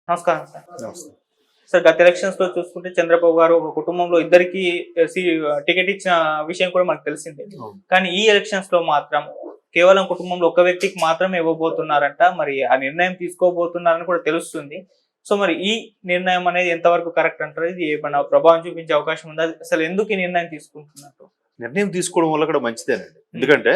నమస్కారం సార్. నమస్తే. సార్ గత ఎలక్షన్స్ లో చూసుకుంటే చంద్రబాబు గారు ఒక కుటుంబంలో ఇద్దరికి టికెట్ ఇచ్చిన విషయం కూడా మనకు తెలిసిందే. కానీ ఈ ఎలక్షన్స్ లో మాత్రం కేవలం కుటుంబంలో ఒక వ్యక్తికి మాత్రమే ఇవ్వబోతున్నారంట. మరి ఆ నిర్ణయం తీసుకోబోతున్నారని కూడా తెలుస్తుంది. సో మరి ఈ నిర్ణయం అనేది ఎంతవరకు కరెక్ట్ అంటారు? ఇది ఏమన్నా ప్రభావం చూపించే అవకాశం ఉందా? అసలు ఎందుకు ఈ నిర్ణయం తీసుకుంటున్నట్టు? నిర్ణయం తీసుకోవడం వల్ల కూడా మంచిదేనండి. ఎందుకంటే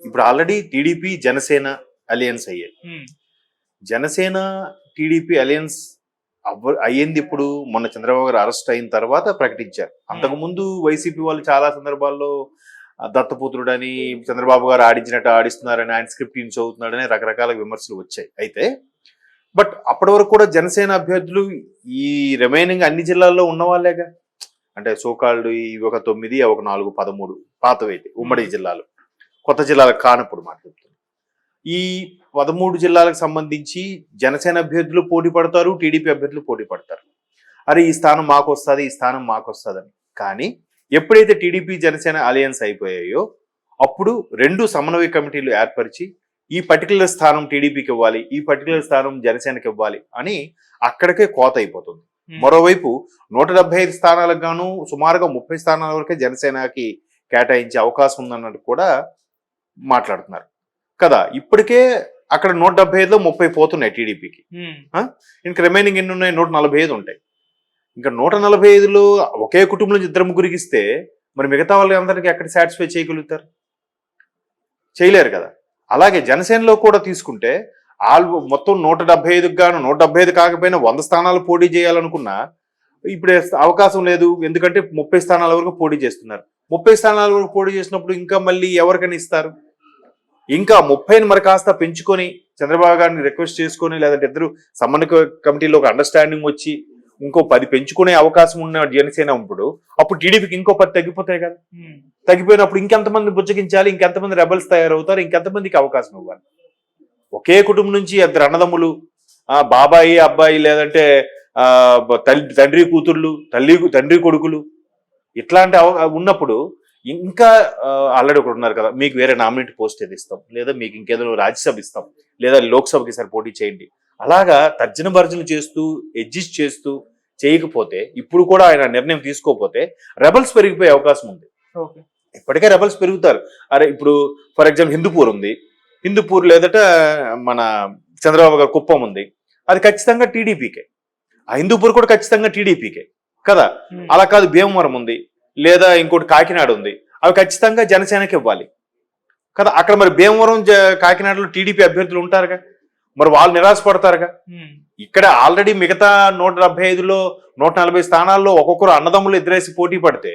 ఇప్పుడు ఆల్రెడీ టీడీపీ జనసేన అలయన్స్ అయ్యాయి. జనసేన టీడీపీ అలయన్స్ అయ్యింది ఇప్పుడు మొన్న చంద్రబాబు గారు అరెస్ట్ అయిన తర్వాత ప్రకటించారు. అంతకుముందు వైసీపీ వాళ్ళు చాలా సందర్భాల్లో దత్తపుత్రుడని, చంద్రబాబు గారు ఆడించినట్టు ఆడిస్తున్నారని, ఆయన స్క్రిప్ట్ ఇన్ చదువుతున్నాడని రకరకాల విమర్శలు వచ్చాయి. అయితే బట్ అప్పటి వరకు కూడా జనసేన అభ్యర్థులు ఈ రిమైనింగ్ అన్ని జిల్లాల్లో ఉన్న వాళ్ళేగా. అంటే సోకాల్డ్ ఇవి ఒక 9, ఒక 4, 13 పాతవైతే ఉమ్మడి జిల్లాలు, కొత్త జిల్లాలకు కానప్పుడు మాట్లాడుతున్నాం. ఈ 13 జిల్లాలకు సంబంధించి జనసేన అభ్యర్థులు పోటీ పడతారు, టీడీపీ అభ్యర్థులు పోటీ పడతారు. అరే ఈ స్థానం మాకు వస్తుంది, ఈ స్థానం మాకు వస్తుందని. కానీ ఎప్పుడైతే టీడీపీ జనసేన అలయన్స్ అయిపోయాయో అప్పుడు 2 సమన్వయ కమిటీలు ఏర్పరిచి ఈ పర్టికులర్ స్థానం టీడీపీకి ఇవ్వాలి, ఈ పర్టికులర్ స్థానం జనసేనకి ఇవ్వాలి అని అక్కడికే కోత అయిపోతుంది. మరోవైపు 175 స్థానాలకు గాను సుమారుగా 30 స్థానాల వరకే జనసేనకి కేటాయించే అవకాశం ఉందన్నట్టు కూడా మాట్లాడుతున్నారు కదా. ఇప్పటికే అక్కడ 175లో 30 పోతున్నాయి టీడీపీకి. ఇంకా రిమైనింగ్ ఎన్ని ఉన్నాయి? 145 ఉంటాయి. ఇంకా 145లో ఒకే కుటుంబం నుంచి 2-3 ఇస్తే మరి మిగతా వాళ్ళందరికీ ఎక్కడ సాటిస్ఫై చేయగలుగుతారు? చేయలేరు కదా. అలాగే జనసేనలో కూడా తీసుకుంటే వాళ్ళు మొత్తం 175కు గాను 175 కాకపోయినా 100 స్థానాలు పోటీ చేయాలనుకున్నా ఇప్పుడు అవకాశం లేదు. ఎందుకంటే 30 స్థానాల వరకు పోటీ చేస్తున్నారు. 30 స్థానాల వరకు పోటీ చేసినప్పుడు ఇంకా మళ్ళీ ఎవరికైనా ఇస్తారు? ఇంకా 30ని మరి కాస్త పెంచుకొని చంద్రబాబు గారిని రిక్వెస్ట్ చేసుకొని, లేదంటే ఇద్దరు సమన్వయ కమిటీలో ఒక అండర్స్టాండింగ్ వచ్చి ఇంకో 10 పెంచుకునే అవకాశం ఉన్న జనసేన అప్పుడు టీడీపీకి ఇంకో 10 తగ్గిపోతాయి కదా. తగ్గిపోయినప్పుడు ఇంకెంతమంది బుజ్జగించాలి, ఇంకెంతమంది రెబల్స్ తయారవుతారు, ఇంకెంతమందికి అవకాశం ఇవ్వాలి? ఒకే కుటుంబం నుంచి 2 అన్నదమ్ములు, బాబాయి అబ్బాయి, లేదంటే తండ్రి కూతుర్లు, తండ్రి కొడుకులు, ఇట్లాంటి ఉన్నప్పుడు ఇంకా ఆల్రెడీ ఒకటి ఉన్నారు కదా, మీకు వేరే నామినేట్ పోస్ట్ ఏది ఇస్తాం, లేదా మీకు ఇంకేదో రాజ్యసభ ఇస్తాం, లేదా లోక్సభకి సరి పోటీ చేయండి. అలాగా తర్జన భర్జన చేస్తూ అడ్జస్ట్ చేస్తూ చేయకపోతే, ఇప్పుడు కూడా ఆయన నిర్ణయం తీసుకోకపోతే రెబల్స్ పెరిగిపోయే అవకాశం ఉంది. ఇప్పటికే రెబల్స్ పెరుగుతారు. అరే ఇప్పుడు ఫర్ ఎగ్జాంపుల్ హిందూపూర్ ఉంది, హిందూపూర్ లేదట మన చంద్రబాబు గారు కుప్పం ఉంది, అది ఖచ్చితంగా టీడీపీకే. ఆ హిందూపూర్ కూడా ఖచ్చితంగా టీడీపీకే కదా. అలా కాదు భీమవరం ఉంది, లేదా ఇంకోటి కాకినాడ ఉంది, అవి ఖచ్చితంగా జనసేనకి ఇవ్వాలి కదా. అక్కడ మరి భీమవరం కాకినాడలో టీడీపీ అభ్యర్థులు ఉంటారుగా, మరి వాళ్ళు నిరాశపడతారుగా. ఇక్కడ ఆల్రెడీ మిగతా 175లో 140 స్థానాల్లో ఒక్కొక్కరు అన్నదమ్ములు ఎదురేసి పోటీ పడితే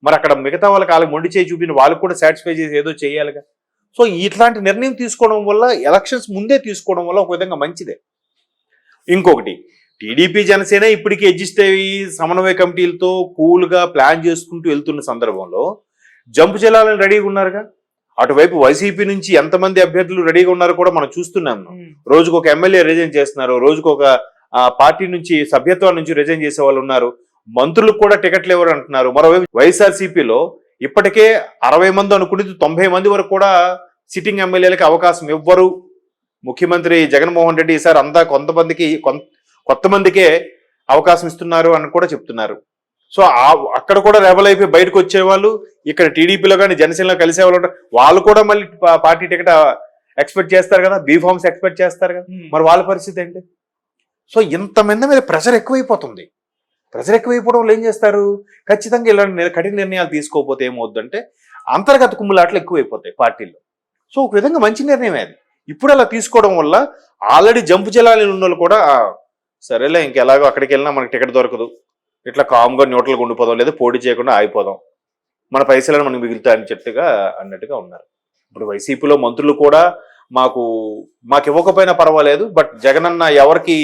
మరి అక్కడ మిగతా వాళ్ళకి వాళ్ళకి మొండి చేయి చూపిన వాళ్ళకి కూడా సాటిస్ఫై చేసి ఏదో చేయాలిగా. సో ఇట్లాంటి నిర్ణయం తీసుకోవడం వల్ల, ఎలక్షన్స్ ముందే తీసుకోవడం వల్ల ఒక విధంగా మంచిదే. ఇంకొకటి, టీడీపీ జనసేన ఇప్పటికీ అడ్జస్ట్ అయ్యి సమన్వయ కమిటీలతో కూల్గా ప్లాన్ చేసుకుంటూ వెళ్తున్న సందర్భంలో జంపు జిల్లాలను రెడీగా ఉన్నారుగా. అటువైపు వైసీపీ నుంచి ఎంతమంది అభ్యర్థులు రెడీగా ఉన్నారో కూడా మనం చూస్తున్నాం. రోజుకు ఒక ఎమ్మెల్యే రిజైన్ చేస్తున్నారు, రోజుకు ఒక పార్టీ నుంచి సభ్యత్వం నుంచి రిజైన్ చేసే వాళ్ళు ఉన్నారు. మంత్రులకు కూడా టికెట్లు ఎవరు అంటున్నారు. మరోవైపు వైఎస్ఆర్సీపీలో ఇప్పటికే 60 మంది అనుకునేది 90 మంది వరకు కూడా సిట్టింగ్ ఎమ్మెల్యేలకి అవకాశం ఇవ్వరు. ముఖ్యమంత్రి జగన్మోహన్ రెడ్డి ఈసారి అంతా కొత్త మందికే అవకాశం ఇస్తున్నారు అని కూడా చెప్తున్నారు. సో అక్కడ కూడా రెబల్ అయిపోయి బయటకు వచ్చేవాళ్ళు, ఇక్కడ టీడీపీలో కానీ జనసేనలో కలిసే వాళ్ళు ఉంటారు. వాళ్ళు కూడా మళ్ళీ పార్టీ టికెట్ ఎక్స్పెక్ట్ చేస్తారు కదా, బీఫార్మ్స్ ఎక్స్పెక్ట్ చేస్తారు కదా. మరి వాళ్ళ పరిస్థితి ఏంటి? సో ఇంతమంది మీద ప్రెషర్ ఎక్కువైపోతుంది. ప్రెషర్ ఎక్కువైపోవడం వల్ల ఏం చేస్తారు? ఖచ్చితంగా ఇలాంటి కఠిన నిర్ణయాలు తీసుకోకపోతే ఏమవుద్దంటే అంతర్గత కుమ్ములాట్లు ఎక్కువైపోతాయి పార్టీల్లో. సో ఒక విధంగా మంచి నిర్ణయమే అది. ఇప్పుడు అలా తీసుకోవడం వల్ల ఆల్రెడీ జంపు జిల్లాలో ఉన్న వాళ్ళు కూడా సరేలే ఇంకెలాగో అక్కడికి వెళ్ళినా మనకి టికెట్ దొరకదు, ఇట్లా కామ్గా న్యూట్రల్గా ఉండిపోదాం, లేదా పోటీ చేయకుండా ఆగిపోదాం, మన పైసలను మనకు మిగులుతాయని అన్నట్టుగా ఉన్నారు. ఇప్పుడు వైసీపీలో మంత్రులు కూడా మాకు ఇవ్వకపోయినా పర్వాలేదు, బట్ జగనన్న ఎవరికి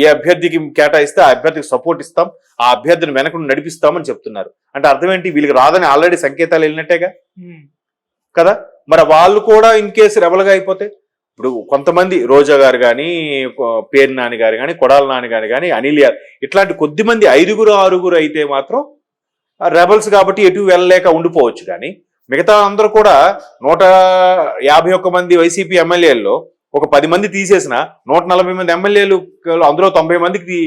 ఏ అభ్యర్థికి కేటాయిస్తే ఆ అభ్యర్థికి సపోర్ట్ ఇస్తాం, ఆ అభ్యర్థిని వెనక నడిపిస్తామని చెప్తున్నారు. అంటే అర్థం ఏంటి? వీళ్ళకి రాదని ఆల్రెడీ సంకేతాలు వెళ్ళినట్టేగా కదా. మరి వాళ్ళు కూడా ఇన్ కేసు రెబల్గా అయిపోతే, ఇప్పుడు కొంతమంది రోజా గారు కానీ, పేరు నాని గారు కానీ, కొడాల నాని గారు కానీ, అనిల్ ఇట్లాంటి కొద్దిమంది 5-6 అయితే మాత్రం రెబల్స్ కాబట్టి ఎటు వెళ్ళలేక ఉండిపోవచ్చు. కానీ మిగతా అందరూ కూడా 151 మంది వైసీపీ ఎమ్మెల్యేల్లో ఒక 10 మంది తీసేసిన 140 మంది ఎమ్మెల్యేలు అందులో 90 మందికి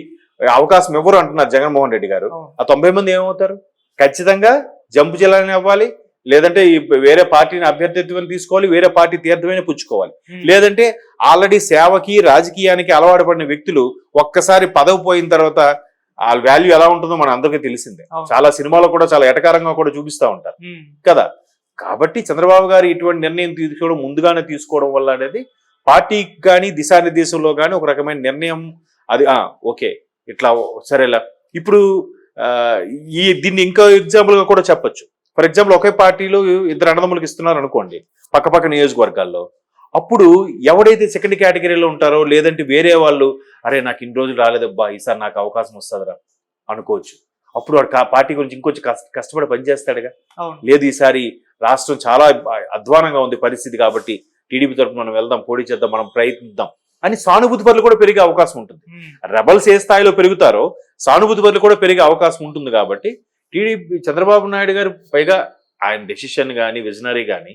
అవకాశం ఇవ్వరు అంటున్నారు జగన్మోహన్ రెడ్డి గారు. ఆ 90 మంది ఏమవుతారు? ఖచ్చితంగా జంపు జిల్లాని అవ్వాలి, లేదంటే వేరే పార్టీని అభ్యర్థిత్వం తీసుకోవాలి, వేరే పార్టీ తీర్థమైన పుచ్చుకోవాలి. లేదంటే ఆల్రెడీ సేవకి రాజకీయానికి అలవాటు పడిన వ్యక్తులు ఒక్కసారి పదవి పోయిన తర్వాత ఆ వాల్యూ ఎలా ఉంటుందో మన అందరికీ తెలిసిందే. చాలా సినిమాలో కూడా చాలా ఎటకారంగా కూడా చూపిస్తా ఉంటారు కదా. కాబట్టి చంద్రబాబు గారు ఇటువంటి నిర్ణయం తీసుకోవడం ముందుగానే తీసుకోవడం వల్ల అనేది పార్టీకి కానీ దిశానిర్దేశంలో కానీ ఒక రకమైన నిర్ణయం. అది ఓకే ఇట్లా సరేలా. ఇప్పుడు దీన్ని ఇంకా ఎగ్జాంపుల్ గా కూడా చెప్పొచ్చు. ఫర్ ఎగ్జాంపుల్ ఒకే పార్టీలో 2 అన్నదమ్ములకు ఇస్తున్నారు అనుకోండి పక్క నియోజకవర్గాల్లో. అప్పుడు ఎవడైతే సెకండ్ కేటగిరీలో ఉంటారో లేదంటే వేరే వాళ్ళు అరే నాకు ఇన్ని రోజులు రాలేదబ్బా ఈసారి నాకు అవకాశం వస్తుందిరా అనుకోవచ్చు. అప్పుడు వాడు పార్టీ గురించి ఇంకొంచెం కష్టపడి పనిచేస్తాడుగా. లేదు ఈసారి రాష్ట్రం చాలా అధ్వానంగా ఉంది పరిస్థితి కాబట్టి టీడీపీ తరఫున మనం వెళ్దాం, పోటీ చేద్దాం, మనం ప్రయత్నిద్దాం అని సానుభూతి పరులు కూడా పెరిగే అవకాశం ఉంటుంది. రెబల్స్ ఏ స్థాయిలో పెరుగుతారో సానుభూతి పరులు కూడా పెరిగే అవకాశం ఉంటుంది. కాబట్టి టీడీపీ చంద్రబాబు నాయుడు గారు పైగా ఆయన డెసిషన్ కానీ విజనరీ కానీ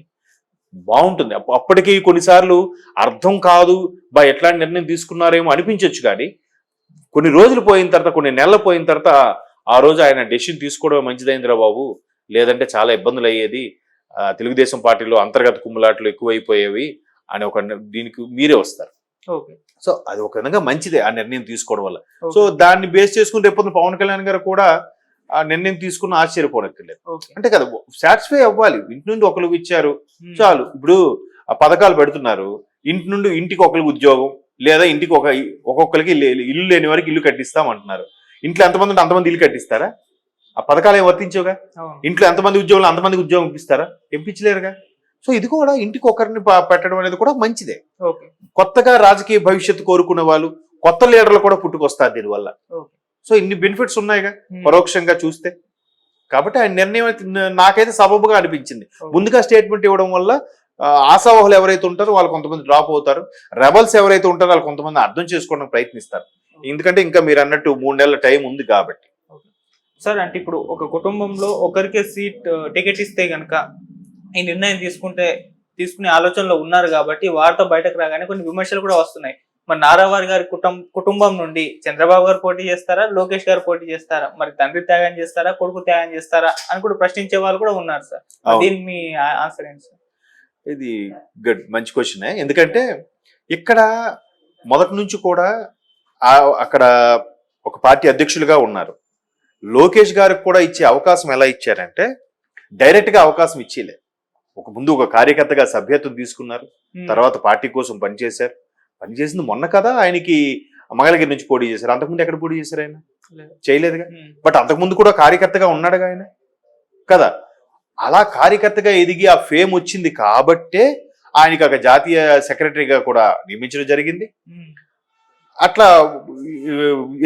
బాగుంటుంది. అప్పటికి కొన్నిసార్లు అర్థం కాదు ఎట్లాంటి నిర్ణయం తీసుకున్నారేమో అనిపించవచ్చు. కానీ కొన్ని రోజులు పోయిన తర్వాత, కొన్ని నెలలు పోయిన తర్వాత ఆ రోజు ఆయన డెసిషన్ తీసుకోవడమే మంచిదైందిరా బాబు, లేదంటే చాలా ఇబ్బందులు అయ్యేది, తెలుగుదేశం పార్టీలో అంతర్గత కుమ్ములాట్లు ఎక్కువైపోయేవి అని ఒక దీనికి మీరే వస్తారు. సో అది ఒక విధంగా మంచిదే ఆ నిర్ణయం తీసుకోవడం వల్ల. సో దాన్ని బేస్ చేసుకుని రేపు పవన్ కళ్యాణ్ గారు కూడా ఆ నిర్ణయం తీసుకుని ఆశ్చర్యపోనక్కర్లేదు. అంటే కదా సాటిస్ఫై అవ్వాలి. ఇంటి నుండి ఒకరికి ఇచ్చారు చాలు. ఇప్పుడు ఆ పథకాలు పెడుతున్నారు, ఇంటి నుండి ఇంటికి ఒకరికి ఉద్యోగం, లేదా ఇంటికి ఒక్కొక్కరికి ఇల్లు లేని వారికి ఇల్లు కట్టిస్తాం అంటున్నారు. ఇంట్లో ఎంతమంది ఉంటే అంతమంది ఇల్లు కట్టిస్తారా? ఆ పథకాలు ఏం వర్తించవుగా. ఇంట్లో ఎంతమంది ఉద్యోగులు అంతమందికి ఉద్యోగం ఇప్పిస్తారా? ఇప్పించలేరుగా. సో ఇది కూడా ఇంటికి ఒకరిని పెట్టడం అనేది కూడా మంచిదే. కొత్తగా రాజకీయ భవిష్యత్తు కోరుకునే వాళ్ళు, కొత్త లీడర్లు కూడా పుట్టుకొస్తారు దీనివల్ల. సో ఇన్ని బెనిఫిట్స్ ఉన్నాయిగా పరోక్షంగా చూస్తే. కాబట్టి ఆయన నిర్ణయం నాకైతే సబబుగా అనిపించింది. ముందుగా స్టేట్మెంట్ ఇవ్వడం వల్ల ఆశావహులు ఎవరైతే ఉంటారో వాళ్ళు కొంతమంది డ్రాప్ అవుతారు, రెబల్స్ ఎవరైతే ఉంటారో వాళ్ళు కొంతమంది అర్థం చేసుకోవడానికి ప్రయత్నిస్తారు. ఎందుకంటే ఇంకా మీరు అన్నట్టు 3 నెలల టైం ఉంది కాబట్టి. సార్ అంటే ఇప్పుడు ఒక కుటుంబంలో ఒకరికే టికెట్ ఇస్తే గనక ఈ నిర్ణయం తీసుకునే ఆలోచనలో ఉన్నారు కాబట్టి వారితో బయటకు రాగానే కొన్ని విమర్శలు కూడా వస్తున్నాయి. మరి నారావారి గారి కుటుంబం నుండి చంద్రబాబు గారు పోటీ చేస్తారా, లోకేష్ గారు పోటీ చేస్తారా, మరి తండ్రి త్యాగం చేస్తారా, కొడుకు త్యాగం చేస్తారా అని కూడా ప్రశ్నించే వాళ్ళు కూడా ఉన్నారు సార్. దీని మీ ఆన్సర్ ఏంటి సార్? ఇది మంచి క్వశ్చన్. ఎందుకంటే ఇక్కడ మొదటి నుంచి కూడా అక్కడ ఒక పార్టీ అధ్యక్షులుగా ఉన్నారు. లోకేష్ గారికి కూడా ఇచ్చే అవకాశం ఎలా ఇచ్చారంటే డైరెక్ట్ గా అవకాశం ఇచ్చేలే. ముందు ఒక కార్యకర్తగా సభ్యత్వం తీసుకున్నారు, తర్వాత పార్టీ కోసం పనిచేశారు. పనిచేసింది మొన్న కదా ఆయనకి మంగళగిరి నుంచి పోటీ చేశారు. అంతకుముందు ఎక్కడ పోటీ చేశారు? ఆయన చేయలేదుగా. బట్ అంతకుముందు కూడా కార్యకర్తగా ఉన్నాడుగా ఆయన కదా. అలా కార్యకర్తగా ఎదిగి ఆ ఫేమ్ వచ్చింది కాబట్టే ఆయనకి ఒక జాతీయ సెక్రటరీగా కూడా నియమించడం జరిగింది. అట్లా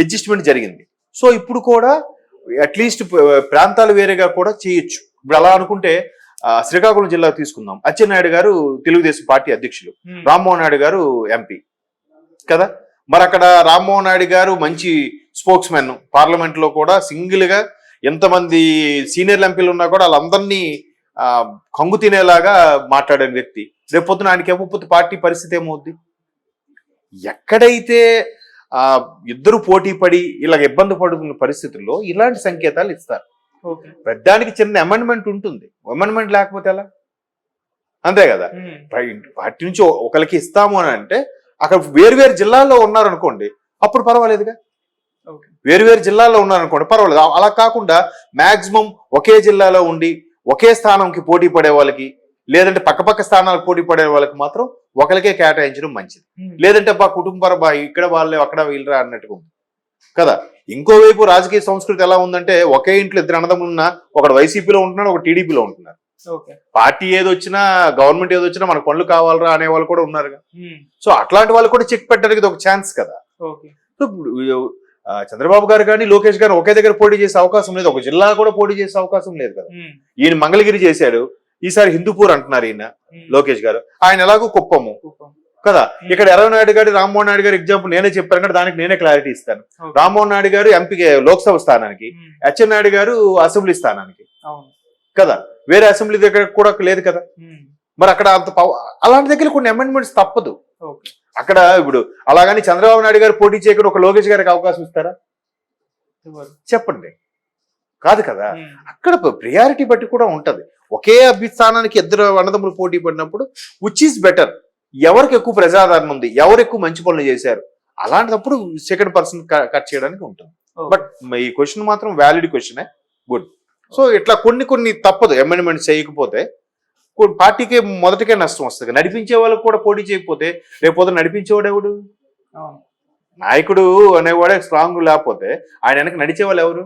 అడ్జస్ట్మెంట్ జరిగింది. సో ఇప్పుడు కూడా అట్లీస్ట్ ప్రాంతాలు వేరేగా కూడా చేయొచ్చు. ఇప్పుడు అలా అనుకుంటే శ్రీకాకుళం జిల్లా తీసుకుందాం. అచ్చెన్నాయుడు గారు తెలుగుదేశం పార్టీ అధ్యక్షులు, రామ్మోహన్ నాయుడు గారు ఎంపీ కదా. మరి అక్కడ రామ్మోహన్ నాయుడు గారు మంచి స్పోక్స్ మెన్, పార్లమెంట్ లో కూడా సింగిల్ గా ఎంతమంది సీనియర్ ఎంపీలు ఉన్నా కూడా వాళ్ళందరినీ కంగు తినేలాగా మాట్లాడే వ్యక్తి. రేపు పొద్దున ఆయనకి ఏమవుతుంది, పార్టీ పరిస్థితి ఏమవుద్ది? ఎక్కడైతే ఇద్దరు పోటీ పడి ఇలాగ ఇబ్బంది పడుతున్న పరిస్థితుల్లో ఇలాంటి సంకేతాలు ఇస్తారు. పెద్దానికి చిన్న అమెండ్మెంట్ ఉంటుంది. అమెండ్మెంట్ లేకపోతే ఎలా? అంతే కదా. పార్టీ నుంచి ఒకరికి ఇస్తాము అని అంటే అక్కడ వేరు జిల్లాల్లో ఉన్నారనుకోండి, అప్పుడు పర్వాలేదుగా. వేరు జిల్లాల్లో ఉన్నారనుకోండి పర్వాలేదు. అలా కాకుండా మాక్సిమం ఒకే జిల్లాలో ఉండి ఒకే స్థానంకి పోటీ పడే వాళ్ళకి, లేదంటే పక్కపక్క స్థానాలకు పోటీ పడే వాళ్ళకి మాత్రం ఒకరికే కేటాయించడం మంచిది. లేదంటే కుటుంబ ఇక్కడ వాళ్ళే అక్కడ వీళ్ళరా అన్నట్టుగా ఉంది కదా. ఇంకోవైపు రాజకీయ సంస్కృతి ఎలా ఉందంటే ఒకే ఇంట్లో 2 అన్నదమ్ములు ఉన్నా ఒకడు వైసీపీలో ఉంటున్నాడు, ఒక టీడీపీలో ఉంటున్నారు. పార్టీ ఏదొచ్చినా గవర్నమెంట్ ఏదొచ్చినా మనకు పనులు కావాలరా అనే వాళ్ళు కూడా ఉన్నారుగా. సో అట్లాంటి వాళ్ళు కూడా చెక్ పెట్టడానికి ఒక ఛాన్స్ కదా. చంద్రబాబు గారు కానీ లోకేష్ గారు ఒకే దగ్గర పోటీ చేసే అవకాశం లేదు, ఒక జిల్లా కూడా పోటీ చేసే అవకాశం లేదు కదా. ఈయన మంగళగిరి చేశాడు, ఈసారి హిందూపూర్ అంటున్నారు ఈయన లోకేష్ గారు. ఆయన ఎలాగో కుప్పము కదా. ఇక్కడ ఎర్రనాయుడు గారు, రామ్మోహన్ నాయుడు గారు ఎగ్జాంపుల్ నేనే చెప్పాను కదా, దానికి నేనే క్లారిటీ ఇస్తాను. రామ్మోహన్ నాయుడు గారు ఎంపీ లోక్సభ స్థానానికి, అచ్చెన్నాయుడు గారు అసెంబ్లీ స్థానానికి కదా. వేరే అసెంబ్లీ దగ్గర కూడా లేదు కదా. మరి అక్కడ అంత అలాంటి దగ్గర కొన్ని అమెండ్మెంట్స్ తప్పదు. ఓకే. అక్కడ ఇప్పుడు అలాగని చంద్రబాబు నాయుడు గారు పోటీ చేయకుండా ఒక లోకేష్ గారికి అవకాశం ఇస్తారా? ఇవ్వరు. చెప్పండి. కాదు కదా. ఉమ్. అక్కడ ప్రియారిటీ బట్టి కూడా ఉంటది. ఒకే అభిస్థానానికి ఇద్దరు అన్నదమ్ములు పోటీ పడినప్పుడు విచ్ ఈస్ బెటర్, ఎవరికి ఎక్కువ ప్రజాదరణ ఉంది, ఎవరు ఎక్కువ మంచి పనులు చేశారు, అలాంటప్పుడు సెకండ్ పర్సన్ కట్ చేయడానికి ఉంటుంది. ఓకే. బట్ ఈ క్వశ్చన్ మాత్రం వ్యాలిడ్ క్వశ్చనే, గుడ్. సో ఇట్లా కొన్ని తప్పదు, అమెండ్మెంట్ చేయకపోతే పార్టీకి మొదటికే నష్టం వస్తుంది. నడిపించే వాళ్ళకి కూడా పోటీ చేయకపోతే రేపు నడిపించేవాడు ఎవడు? అవును. నాయకుడు అనేవాడే స్ట్రాంగ్ లేకపోతే ఆయన వెనక నడిచే వాళ్ళు ఎవరు?